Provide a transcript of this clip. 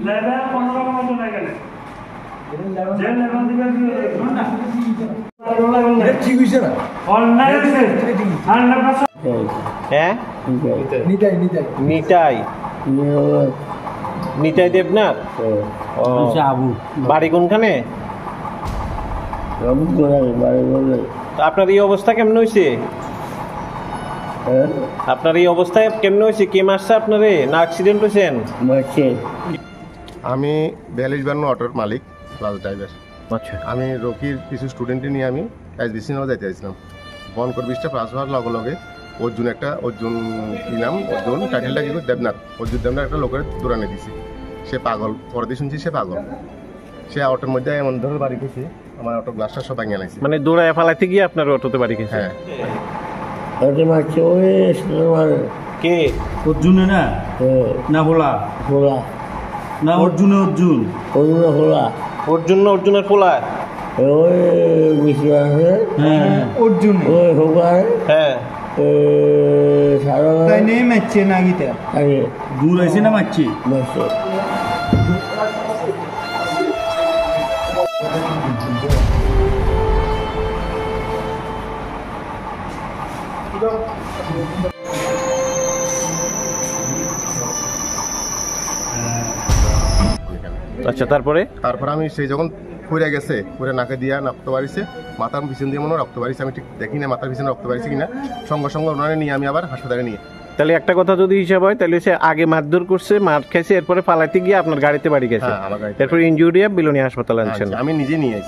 Level 15 মতো লাগে যে লেভেল দিবে না ঠিক হইছে না অনলাইন হইছে 100% হ্যাঁ নিতাই নিতাই নিতাই দেবনাথ ও আবু বাড়ি কোনখানে? আপনার এই অবস্থা কেমন হয়েছে? আপনার এই অবস্থায় কেমন হয়েছে? কে মারছে আপনারে না অ্যাক্সিডেন্ট হয়েছেন? আমি 4252 অটোর মালিক প্লাস ড্রাইভার। আচ্ছা, আমি রকির কিছু স্টুডেন্টে নিয়ে আমি এসবিসি নামে যাইতে চাইছিলাম। বনকর ব্রিজটা পাস হওয়ার লগে লগে অর্জুন কি নাম অর্জুন টাইটেলটা কি দেবনাথ, অর্জুন দেবনাথ একটা লোকের দৌড়ানে দিছে। সে পাগল, পরে দিয়ে শুনছি সে পাগল। সে অটোর মধ্যে এমন ধরে বাড়ি গেছে, আমার অটো গ্লাসটা সব ভাঙিয়ে আনাইছে। মানে দৌড়ায় ফালাইতে গিয়ে আপনার অটোতে বাড়ি গেছে? হ্যাঁ। কে? অর্জুনে না ভোলা না অর্জুন অর্জুনের পোলা? অর্জুন হ্যাঁ নেই মারছে না গীতা দূর আছে না মারছি আচ্ছা, তারপরে আমি সেই যখন পড়ে গেছে, পরে নাকে দিয়া রক্ত বাড়িছে, মাথার পিছন দিয়ে মনে রক্ত বাড়িছে। আমি ঠিক দেখি না মাথার পিছনে রক্ত বাড়িছে কিনা। সঙ্গে সঙ্গে ওনারে নিয়ে আমি আবার হাসপাতালে নিয়ে। তাহলে একটা কথা যদি হিসাব হয়, তাহলে সে আগে মারধর করছে, মার খাইছে, এরপরে পালাইতে গিয়ে আপনার গাড়িতে বাড়ি গেছে, হ্যাঁ, আমার গাড়িতে। এরপরে ইনজুরি বিলোনিয়া হাসপাতালে আনছেন। আমি নিজে নিয়ে আসি।